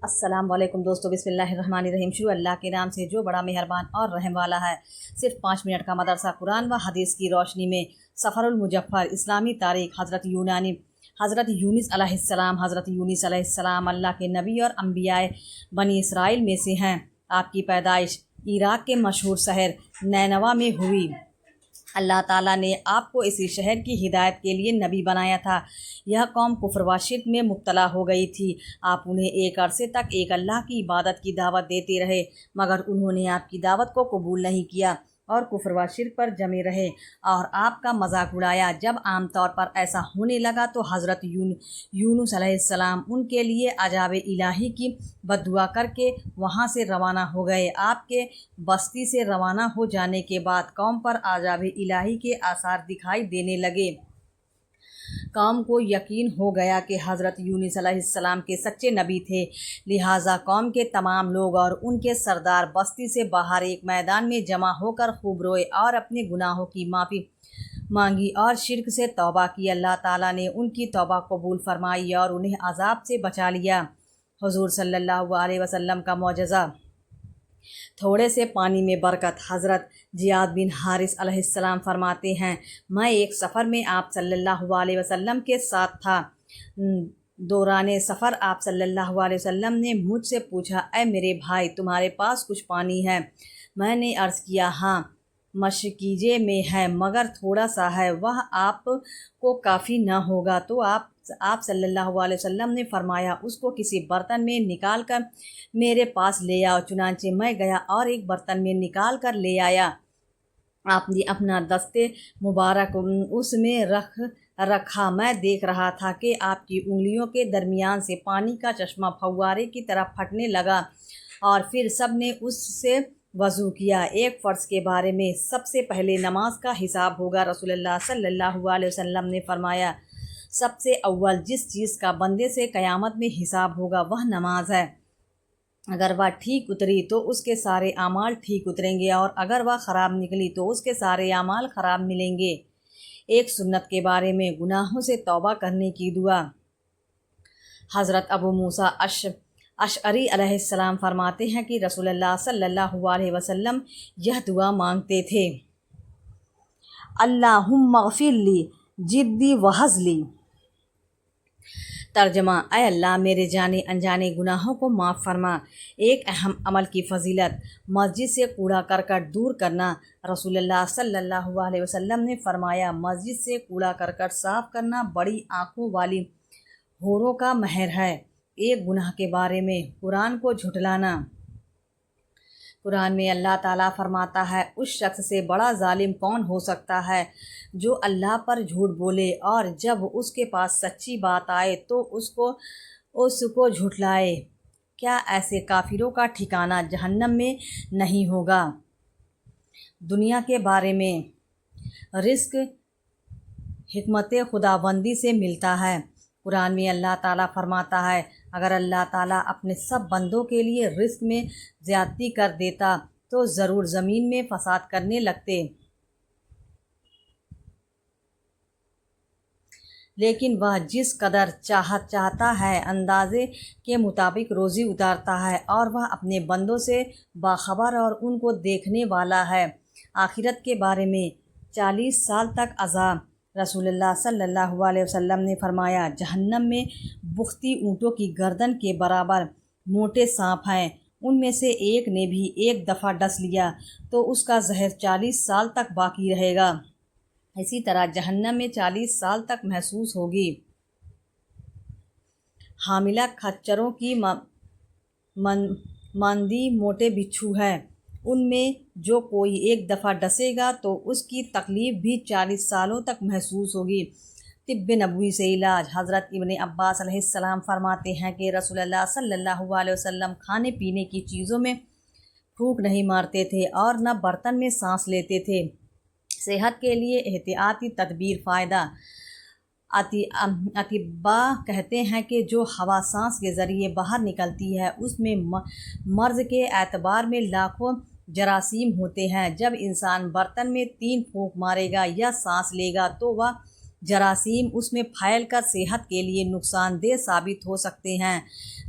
السلام علیکم دوستو، بسم اللہ الرحمن الرحیم۔ شروع اللہ کے نام سے جو بڑا مہربان اور رحم والا ہے۔ صرف 5 منٹ کا مدرسہ قرآن و حدیث کی روشنی میں سفر المجفر، اسلامی تاریخ۔ حضرت یونس علیہ السلام اللہ کے نبی اور انبیاء بنی اسرائیل میں سے ہیں۔ آپ کی پیدائش عراق کے مشہور شہر نینوا میں ہوئی۔ اللہ تعالیٰ نے آپ کو اسی شہر کی ہدایت کے لیے نبی بنایا تھا۔ یہ قوم کفر و شرک میں مبتلا ہو گئی تھی۔ آپ انہیں ایک عرصے تک ایک اللہ کی عبادت کی دعوت دیتے رہے، مگر انہوں نے آپ کی دعوت کو قبول نہیں کیا اور کفر و شرک پر جمے رہے اور آپ کا مذاق اڑایا۔ جب عام طور پر ایسا ہونے لگا تو حضرت یونس علیہ السلام ان کے لیے عذاب الہی کی بد دعا کر کے وہاں سے روانہ ہو گئے۔ آپ کے بستی سے روانہ ہو جانے کے بعد قوم پر عذاب الہی کے آثار دکھائی دینے لگے۔ قوم کو یقین ہو گیا کہ حضرت یونس علیہ السلام کے سچے نبی تھے، لہٰذا قوم کے تمام لوگ اور ان کے سردار بستی سے باہر ایک میدان میں جمع ہو کر خوب روئے اور اپنے گناہوں کی معافی مانگی اور شرک سے توبہ کی۔ اللہ تعالیٰ نے ان کی توبہ قبول فرمائی اور انہیں عذاب سے بچا لیا۔ حضور صلی اللہ علیہ وسلم کا معجزہ۔ تھوڑے سے پانی میں برکت۔ حضرت زیاد بن حارث علیہ السلام فرماتے ہیں، میں ایک سفر میں آپ صلی اللہ علیہ وسلم کے ساتھ تھا۔ دوران سفر آپ صلی اللہ علیہ وسلم نے مجھ سے پوچھا، اے میرے بھائی، تمہارے پاس کچھ پانی ہے؟ میں نے عرض کیا، ہاں، مشکیزے میں ہے، مگر تھوڑا سا ہے، وہ آپ کو کافی نہ ہوگا۔ تو آپ صلی اللہ علیہ وسلم نے فرمایا، اس کو کسی برتن میں نکال کر میرے پاس لے آؤ۔ چنانچہ میں گیا اور ایک برتن میں نکال کر لے آیا۔ آپ نے اپنا دست مبارک اس میں رکھا۔ میں دیکھ رہا تھا کہ آپ کی انگلیوں کے درمیان سے پانی کا چشمہ فوارے کی طرح پھٹنے لگا اور پھر سب نے اس سے وضو کیا۔ ایک فرض کے بارے میں سب سے پہلے نماز کا حساب ہوگا۔ رسول اللہ صلی اللہ علیہ وسلم نے فرمایا، سب سے اول جس چیز کا بندے سے قیامت میں حساب ہوگا وہ نماز ہے۔ اگر وہ ٹھیک اتری تو اس کے سارے اعمال ٹھیک اتریں گے اور اگر وہ خراب نکلی تو اس کے سارے اعمال خراب ملیں گے۔ ایک سنت کے بارے میں گناہوں سے توبہ کرنے کی دعا۔ حضرت ابو موسیٰ اشعری علیہ السلام فرماتے ہیں کہ رسول اللہ صلی اللہ علیہ وسلم یہ دعا مانگتے تھے، اللہم اغفر لی جدی و ہزلی۔ ترجمہ، اے اللہ میرے جانے انجانے گناہوں کو معاف فرما۔ ایک اہم عمل کی فضیلت، مسجد سے کوڑا کرکٹ دور کرنا۔ رسول اللہ صلی اللہ علیہ وسلم نے فرمایا، مسجد سے کوڑا کرکٹ صاف کرنا بڑی آنکھوں والی حوروں کا مہر ہے۔ ایک گناہ کے بارے میں قرآن کو جھٹلانا۔ قرآن میں اللہ تعالیٰ فرماتا ہے، اس شخص سے بڑا ظالم کون ہو سکتا ہے جو اللہ پر جھوٹ بولے اور جب اس کے پاس سچی بات آئے تو اس کو جھٹلائے۔ کیا ایسے کافروں کا ٹھکانہ جہنم میں نہیں ہوگا؟ دنیا کے بارے میں، رزق حکمت خداوندی سے ملتا ہے۔ قرآن میں اللہ تعالیٰ فرماتا ہے، اگر اللہ تعالیٰ اپنے سب بندوں کے لیے رزق میں زیادتی کر دیتا تو ضرور زمین میں فساد کرنے لگتے، لیکن وہ جس قدر چاہتا ہے اندازے کے مطابق روزی اتارتا ہے اور وہ اپنے بندوں سے باخبر اور ان کو دیکھنے والا ہے۔ آخرت کے بارے میں 40 سال تک عذاب۔ رسول اللہ صلی اللہ علیہ وسلم نے فرمایا، جہنم میں بختی اونٹوں کی گردن کے برابر موٹے سانپ ہیں، ان میں سے ایک نے بھی ایک دفعہ ڈس لیا تو اس کا زہر 40 سال تک باقی رہے گا۔ اسی طرح جہنم میں 40 سال تک محسوس ہوگی۔ حاملہ کھچروں کی ماندی موٹے بچھو ہے، ان میں جو کوئی ایک دفعہ ڈسے گا تو اس کی تکلیف بھی 40 سالوں تک محسوس ہوگی۔ طب نبوی سے علاج۔ حضرت ابن عباس علیہ السلام فرماتے ہیں کہ رسول اللہ صلی اللہ علیہ وسلم کھانے پینے کی چیزوں میں پھونک نہیں مارتے تھے اور نہ برتن میں سانس لیتے تھے۔ صحت کے لیے احتیاطی تدبیر فائدہ۔ اطباء کہتے ہیں کہ جو ہوا سانس کے ذریعے باہر نکلتی ہے اس میں مرض کے اعتبار میں لاکھوں جراثیم ہوتے ہیں۔ جب انسان برتن میں 3 پھونک مارے گا یا سانس لے گا تو وہ जरासीम उसमें फैल कर सेहत के लिए नुकसानदेह साबित हो सकते हैं।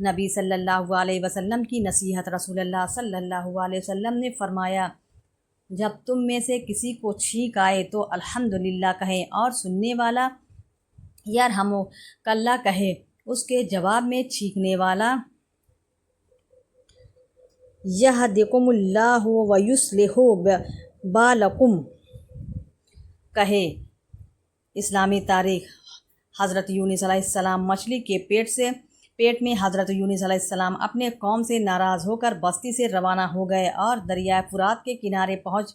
नबी सल्लल्लाहु अलैहि वसल्लम की नसीहत। रसूलुल्लाह सल्लल्लाहु अलैहि वसल्लम ने फरमाया, जब तुम में से किसी को छींक आए तो अल्हम्दुलिल्लाह कहे और सुनने वाला यरहमुकल्लाह कहे। उसके जवाब में छींकने वाला यहदिकुमुल्लाहु व युस्लिहु बालकुम कहे। इस्लामी तारीख़। हज़रत यूनुस अलैहिस्सलाम मछली के पेट में हज़रत यूनुस अलैहिस्सलाम अपने कौम से नाराज़ होकर बस्ती से रवाना हो गए और दरिया फ़ुरात के किनारे पहुँच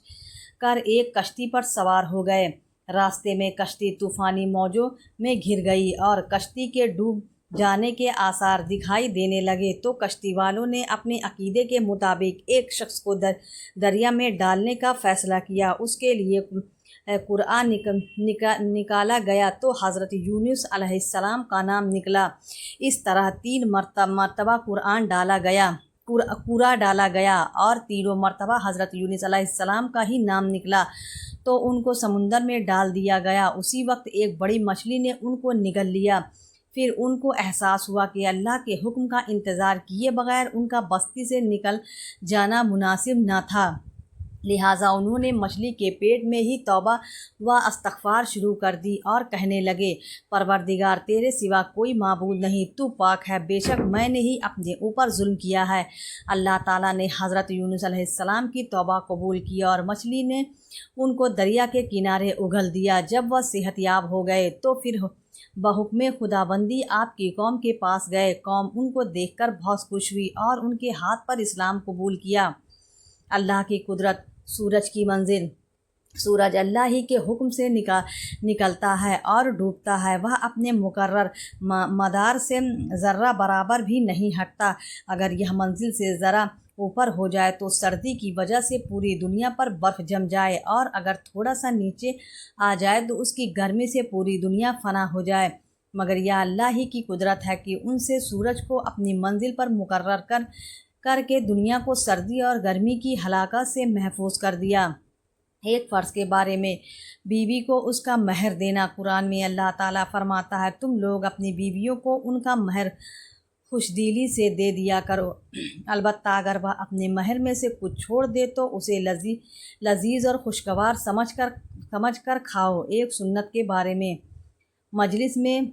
कर एक कश्ती पर सवार हो गए। रास्ते में कश्ती तूफ़ानी मौजों में घिर गई और कश्ती के डूब जाने के आसार दिखाई देने लगे तो कश्ती वालों ने अपने अकीदे के मुताबिक एक शख्स को दरिया में डालने का फ़ैसला किया। उसके लिए कुरान निकाला गया तो हज़रत यूनुस अलैहिस्सलाम का नाम निकला। इस तरह 3 मरतबा कुरान डाला गया और तीनों मरतबा हज़रत यूनुस अलैहिस्सलाम का ही नाम निकला तो उनको समुंदर में डाल दिया गया। उसी वक्त एक बड़ी मछली ने उनको निगल लिया। फिर उनको एहसास हुआ कि अल्लाह के हुक्म का इंतज़ार किए बगैर उनका बस्ती से निकल जाना मुनासिब न था। लिहाजा उन्होंने मछली के पेट में ही तौबा व इस्तग़फ़ार शुरू कर दी और कहने लगे, परवरदिगार तेरे सिवा कोई माबूद नहीं, तू पाक है, बेशक मैंने ही अपने ऊपर जुल्म किया है। अल्लाह ताला ने हज़रत यूनुस अलैहिस्सलाम की तौबा कबूल की और मछली ने उनको दरिया के किनारे उगल दिया। जब वह सेहतयाब हो गए तो फिर बहुक्म खुदाबंदी आपकी कौम के पास गए। कौम उनको देखकर बहुत खुश हुई और उनके हाथ पर इस्लाम कबूल किया। अल्लाह की कुदरत। सूरज की मंजिल। सूरज अल्लाह ही के हुक्म से निकलता है और डूबता है। वह अपने मुकर्रर मदार से ज़र्रा बराबर भी नहीं हटता। अगर यह मंजिल से ज़रा ऊपर हो जाए तो सर्दी की वजह से पूरी दुनिया पर बर्फ़ जम जाए और अगर थोड़ा सा नीचे आ जाए तो उसकी गर्मी से पूरी दुनिया फना हो जाए। मगर यह अल्लाह ही की कुदरत है कि उनसे सूरज को अपनी मंजिल पर मुकर्रर करके दुनिया को सर्दी और गर्मी की हलाकत से महफूज कर दिया। एक फ़र्ज़ के बारे में बीवी को उसका महर देना। कुरान में अल्लाह ताला फरमाता है, तुम लोग अपनी बीवियों को उनका महर खुशदिली से दे दिया करो। अलबत्ता अगर वह अपने महर में से कुछ छोड़ दे तो उसे लजीज़ और खुशगवार समझ कर खाओ। एक सुन्नत के बारे में मजलिस में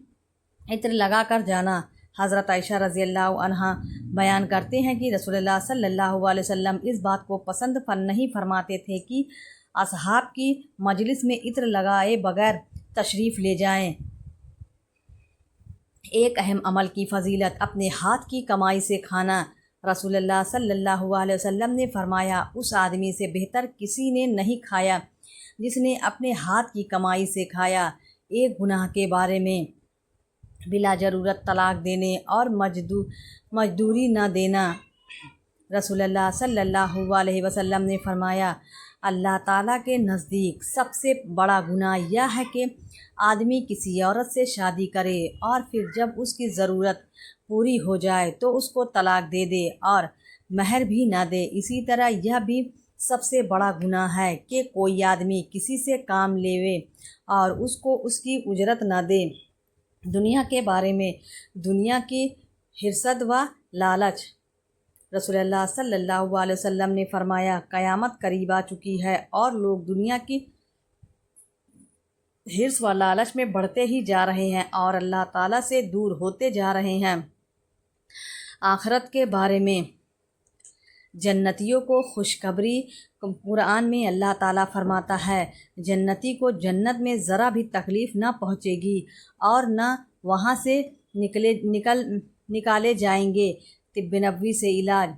इत्र लगा कर जाना। हज़रत आयशा रज़ियल्लाहु अन्हा बयान करते हैं कि रसूलुल्लाह सल्लल्लाहु अलैहि वसल्लम इस बात को पसंद नहीं फरमाते थे कि असहाब की मजलिस में इत्र लगाए बगैर तशरीफ़ ले जाएं। एक अहम अमल की फ़जीलत, अपने हाथ की कमाई से खाना। रसूलुल्लाह सल्लल्लाहु अलैहि वसल्लम ने फरमाया, उस आदमी से बेहतर किसी ने नहीं खाया जिसने अपने हाथ की कमाई से खाया। एक गुनाह के बारे में बिला ज़रूरत तलाक देने और मजदूरी न देना। रसूलुल्लाह सल्लल्लाहु अलैहि वसल्लम ने फरमाया, अल्लाह ताला के नज़दीक सबसे बड़ा गुनाह यह है कि आदमी किसी औरत से शादी करे और फिर जब उसकी ज़रूरत पूरी हो जाए तो उसको तलाक दे दे और महर भी ना दे। इसी तरह यह भी सबसे बड़ा गुनाह है कि कोई आदमी किसी से काम लेवे और उसको उसकी उजरत ना दे। दुनिया के बारे में दुनिया की हिरसत व लालच। रसूलुल्लाह सल्लल्लाहु अलैहि वसल्लम ने फरमाया, क़यामत करीब आ चुकी है और लोग दुनिया की हिर्स व लालच में बढ़ते ही जा रहे हैं और अल्लाह ताला से दूर होते जा रहे हैं। आखिरत के बारे में जन्नतियों को खुशखबरी। कुरान में अल्लाह ताला फरमाता है, जन्नती को जन्नत में ज़रा भी तकलीफ़ न पहुँचेगी और न वहाँ से निकाले जाएंगे। तिब्ब नबवी से इलाज।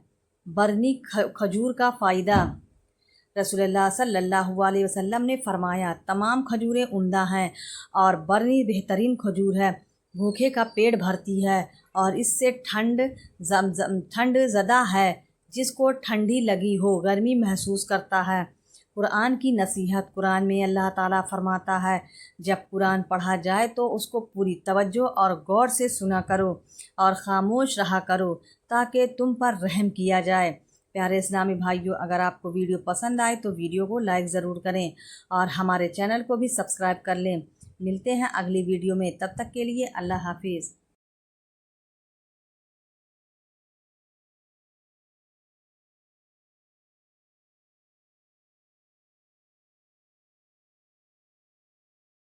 बरनी खजूर का फ़ायदा। रसूलुल्लाह सल्लल्लाहु अलैहि वसल्लम ने फरमाया, तमाम खजूरें उम्दा हैं और बरनी बेहतरीन खजूर है। भूखे का पेट भरती है और इससे ठंड ज़दा है। जिसको ठंडी लगी हो गर्मी महसूस करता है। कुरान की नसीहत। कुरान में अल्लाह ताला फरमाता है, जब कुरान पढ़ा जाए तो उसको पूरी तवज्जो और गौर से सुना करो और ख़ामोश रहा करो ताकि तुम पर रहम किया जाए। प्यारे इस्लामी भाइयों, अगर आपको वीडियो पसंद आए तो वीडियो को लाइक ज़रूर करें और हमारे चैनल को भी सब्सक्राइब कर लें। ملتے ہیں اگلی ویڈیو میں، تب تک کے لیے اللہ حافظ۔